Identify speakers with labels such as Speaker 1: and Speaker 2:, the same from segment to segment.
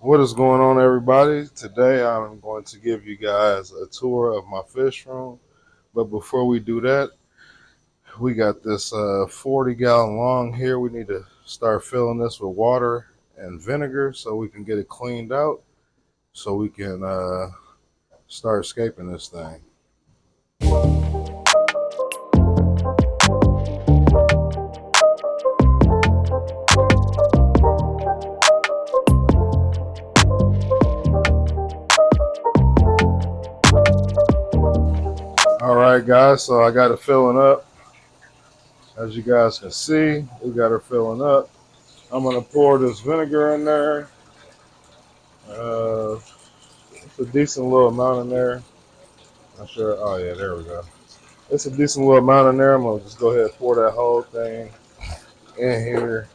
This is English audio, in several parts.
Speaker 1: What is going on, everybody? Today I'm going to give you guys a tour of my fish room. But before we do that, we got this 40-gallon long here. We need to start filling this with water and vinegar so we can get it cleaned out so we can start escaping this thing. All right, guys, so I got it filling up. As you guys can see, we got her filling up. I'm going to pour this vinegar in there. Uh, it's a decent little amount in there. Not sure. Oh, yeah, there we go. It's a decent little amount in there. I'm going to just go ahead and pour that whole thing in here.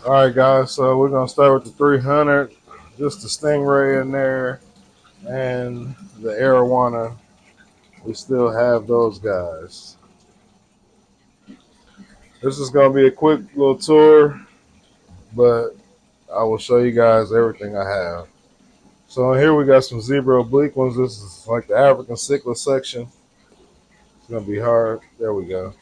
Speaker 1: All right, guys, so we're going to start with the 300. Just the stingray in there and the arowana. We still have those guys. This is going to be a quick little tour, but I will show you guys everything I have. So here we got some zebra oblique ones. This is like the African cichlid section. It's going to be hard. There we go.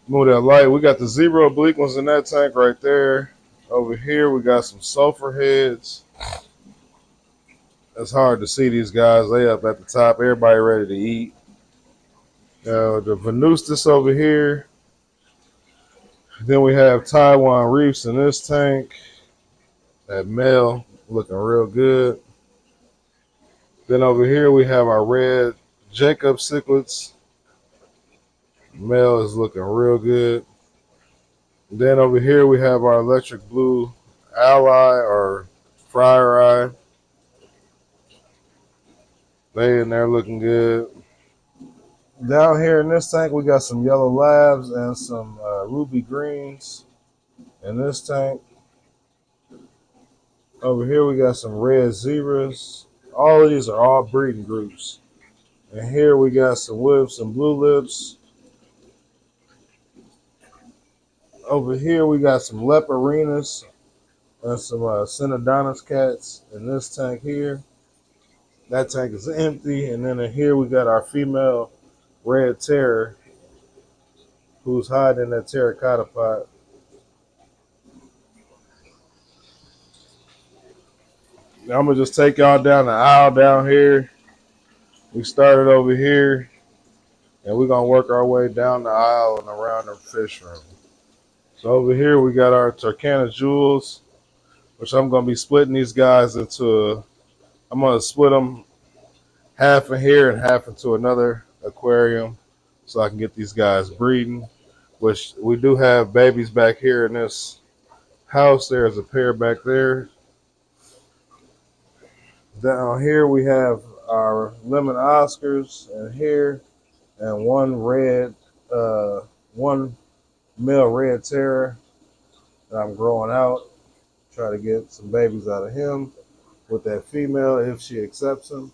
Speaker 1: Move that light. We got the zebra oblique ones in that tank right there. Over here, we got some sulfur heads. It's hard to see these guys. They up at the top. Everybody ready to eat. The Venustus over here. Then we have Taiwan reefs in this tank. That male looking real good. Then over here, we have our red Jacob cichlids. Male is looking real good. Then over here we have our electric blue ally or fryer eye. They in there looking good. Down here in this tank we got some yellow labs and some ruby greens in this tank. Over here we got some red zebras. All of these are all breeding groups. And here we got some whips and blue lips. Over here we got some leporinas and some Synodontis cats in this tank here. That tank is empty. And then in here we got our female red terror who's hiding in that terracotta pot. Now I'm going to just take y'all down the aisle down here. We started over here and we're going to work our way down the aisle and around the fish room. So over here we got our Turkana jewels, which I'm going to be splitting these guys into, I'm going to split them half in here and half into another aquarium so I can get these guys breeding, which we do have babies back here in this house. There's a pair back there. Down here we have our lemon Oscars in here and one male red terror that I'm growing out. Try to get some babies out of him with that female if she accepts him.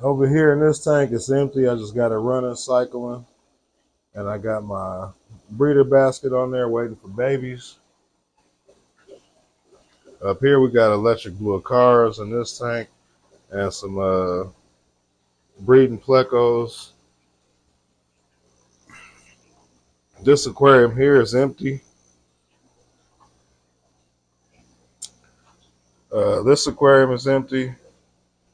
Speaker 1: Over here in this tank, it's empty. I just got it running, cycling. And I got my breeder basket on there waiting for babies. Up here, we got electric blue cars in this tank and some breeding plecos. This aquarium here is empty. This aquarium is empty,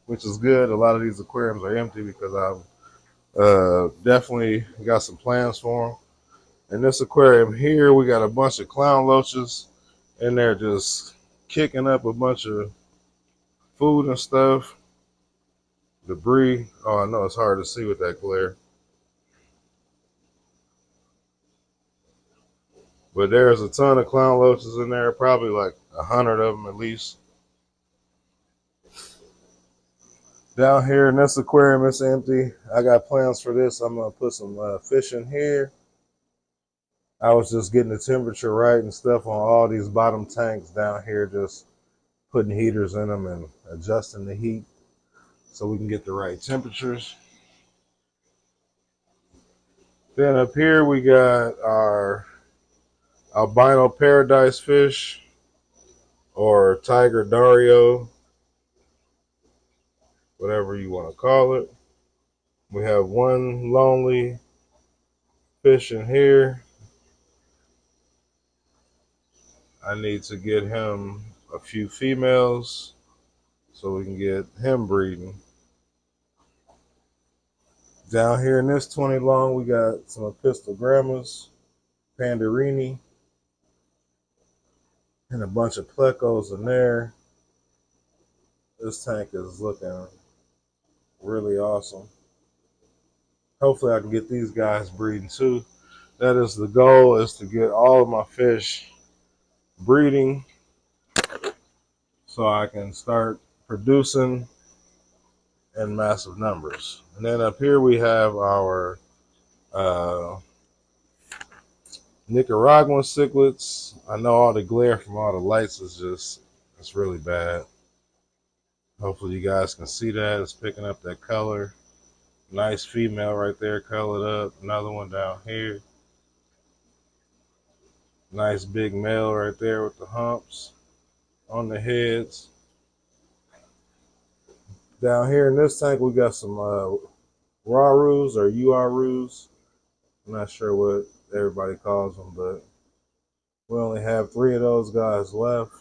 Speaker 1: which is good. A lot of these aquariums are empty because I've definitely got some plans for them. In this aquarium here, we got a bunch of clown loaches in there just kicking up a bunch of food and stuff. Debris. Oh, I know it's hard to see with that glare. But there's a ton of clown loaches in there, probably like 100 of them at least. Down here in this aquarium, it's empty. I got plans for this. I'm going to put some fish in here. I was just getting the temperature right and stuff on all these bottom tanks down here, just putting heaters in them and adjusting the heat. so we can get the right temperatures. Then up here we got our albino paradise fish or tiger Dario, whatever you want to call it. We have one lonely fish in here. I need to get him a few females so we can get him breeding. Down here in this 20 long, we got some epistogrammas, pandarini, and a bunch of plecos in there. This tank is looking really awesome. Hopefully I can get these guys breeding too. That is the goal, is to get all of my fish breeding so I can start producing in massive numbers. And then up here we have our Nicaraguan cichlids. I know all the glare from all the lights is just, it's really bad. Hopefully you guys can see that. It's picking up that color. Nice female right there, colored up. Another one down here. Nice big male right there with the humps on the heads. Down here in this tank, we got some Rarus or Uarus. I'm not sure what everybody calls them, but we only have 3 of those guys left.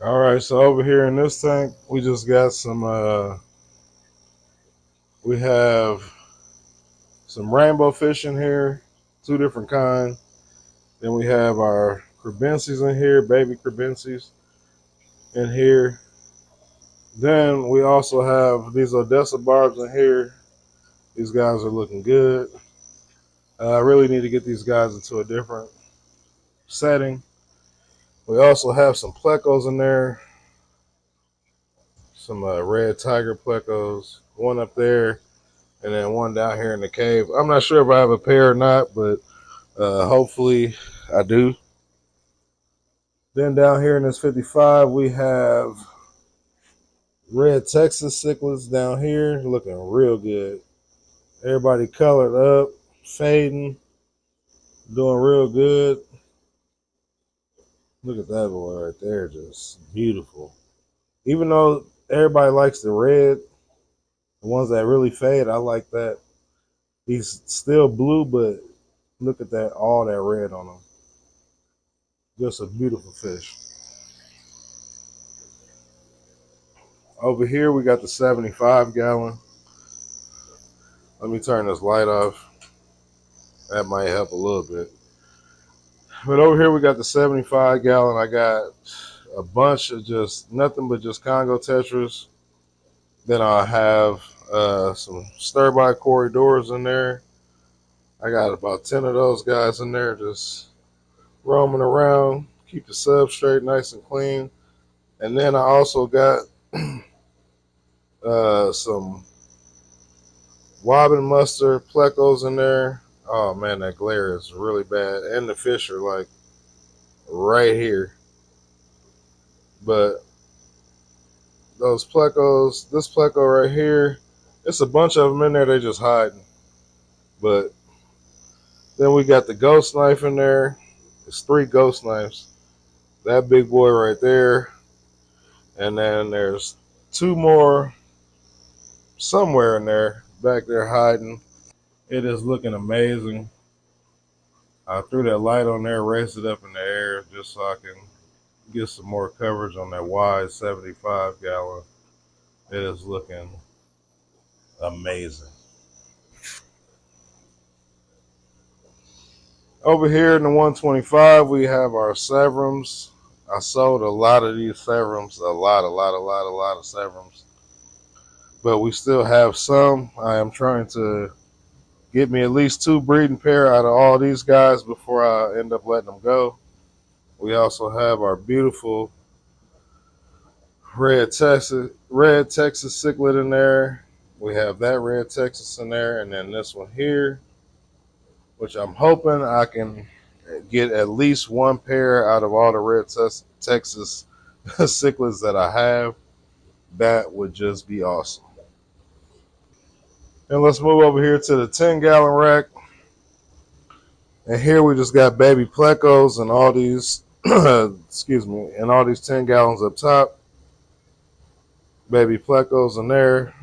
Speaker 1: All right, so over here in this tank, we just got some, we have some rainbow fish in here, 2 different kinds. Then we have our crebences in here, baby crebences in here. Then we also have these Odessa barbs in here. These guys are looking good. I really need to get these guys into a different setting. We also have some plecos in there. Some red tiger plecos. One up there and then one down here in the cave. I'm not sure if I have a pair or not, but hopefully I do. Then down here in this 55, we have red Texas cichlids down here, looking real good. Everybody colored up, fading, doing real good. Look at that boy right there, just beautiful. Even though everybody likes the red, the ones that really fade, I like that. He's still blue, but look at that, all that red on him. Just a beautiful fish. Over here, we got the 75 gallon. Let me turn this light off. That might help a little bit. But over here, we got the 75 gallon. I got a bunch of just nothing but just Congo tetras. Then I have some stir-by corridors in there. I got about 10 of those guys in there just roaming around. Keep the substrate nice and clean. And then I also got some Wobbin mustard plecos in there. Oh man, that glare is really bad. And the fish are like right here. But those plecos, this pleco right here, it's a bunch of them in there. They just hiding. But then we got the ghost knife in there. It's 3 ghost knives. That big boy right there. And then there's 2 more somewhere in there, back there hiding. It is looking amazing. I threw that light on there, raised it up in the air just so I can get some more coverage on that wide 75 gallon. It is looking amazing. Over here in the 125, we have our Severums. I sold a lot of these Severums, a lot of Severums. But we still have some. I am trying to get me at least 2 breeding pair out of all these guys before I end up letting them go. We also have our beautiful red Texas cichlid in there. We have that red Texas in there, and then this one here, which I'm hoping I can get at least 1 pair out of all the red Texas cichlids that I have. That would just be awesome. And let's move over here to the 10-gallon rack. And here we just got baby plecos and all these, excuse me, and all these 10 gallons up top. Baby plecos in there,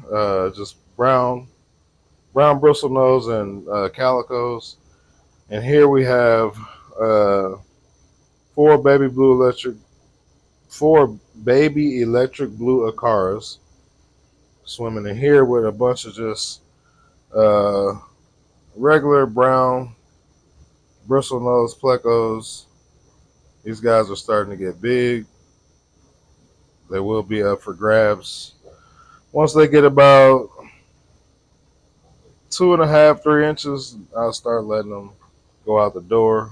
Speaker 1: just brown bristlenose and calicos. And here we have uh, four baby electric blue Acaras swimming in here with a bunch of just uh, regular brown bristlenose plecos. These guys are starting to get big. They will be up for grabs. Once they get about 2.5, 3 inches, I'll start letting them go out the door.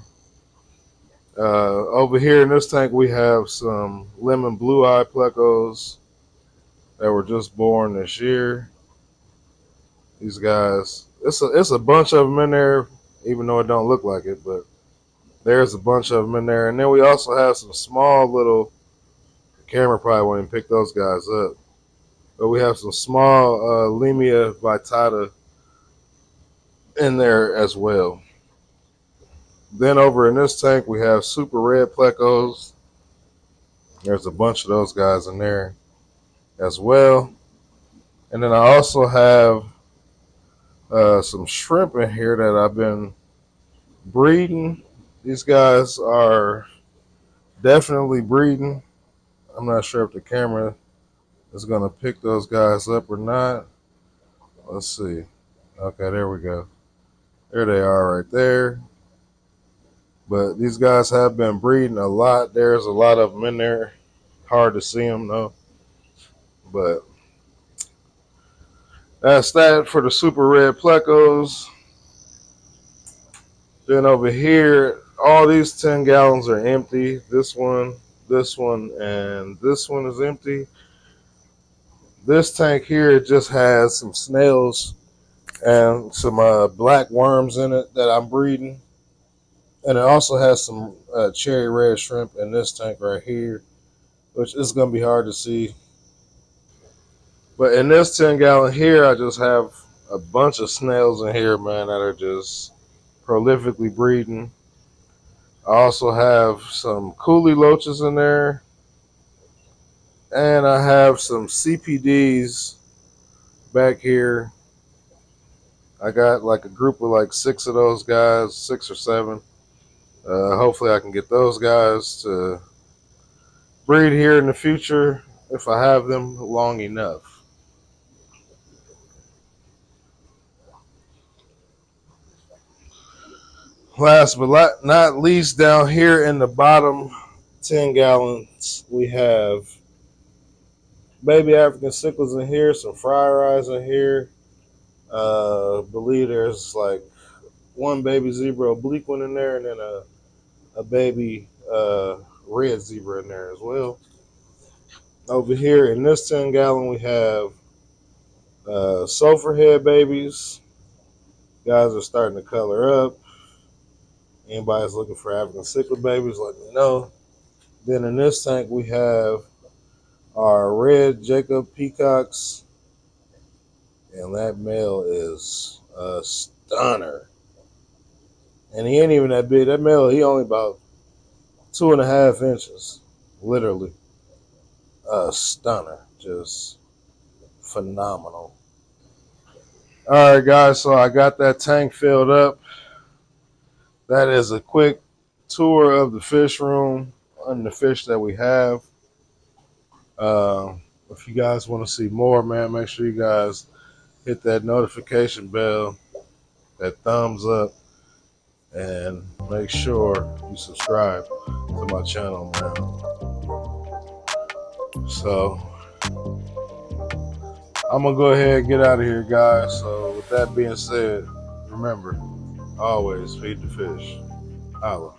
Speaker 1: Over here in this tank, we have some lemon blue eye plecos that were just born this year. These guys, it's a bunch of them in there, even though it don't look like it, but there's a bunch of them in there. And then we also have some small little, the camera probably won't even pick those guys up, but we have some small Lemia vitata in there as well. Then over in this tank, we have super red plecos. There's a bunch of those guys in there as well. And then I also have some shrimp in here that I've been breeding. These guys are definitely breeding. I'm not sure if the camera is going to pick those guys up or not. Let's see. Okay, there we go. There they are right there. But these guys have been breeding a lot. There's a lot of them in there. Hard to see them though. But that's that for the super red plecos. Then over here, all these 10 gallons are empty. This one, and this one is empty. This tank here just has some snails and some black worms in it that I'm breeding. And it also has some cherry red shrimp in this tank right here, which is going to be hard to see. But in this 10-gallon here, I just have a bunch of snails in here, man, that are just prolifically breeding. I also have some coolie loaches in there. And I have some CPDs back here. I got like a group of like 6 of those guys, 6 or 7. Hopefully I can get those guys to breed here in the future if I have them long enough. Last but not least, down here in the bottom 10 gallons, we have baby African cichlids in here, some fryer eyes in here. Believe there's like one baby zebra oblique one in there, and then a baby red zebra in there as well. Over here in this 10 gallon, we have sulfur head babies. Guys are starting to color up. Anybody's looking for African cichlid babies, let me know. Then in this tank, we have our red Jacob peacocks. And that male is a stunner. And he ain't even that big. That male, he only about 2.5 inches. Literally. A stunner. Just phenomenal. All right, guys. So I got that tank filled up. That is a quick tour of the fish room and the fish that we have. If you guys want to see more, man, make sure you guys hit that notification bell, that thumbs up, and make sure you subscribe to my channel, man. So I'm gonna go ahead and get out of here, guys. So with that being said, remember, always feed the fish. Holla.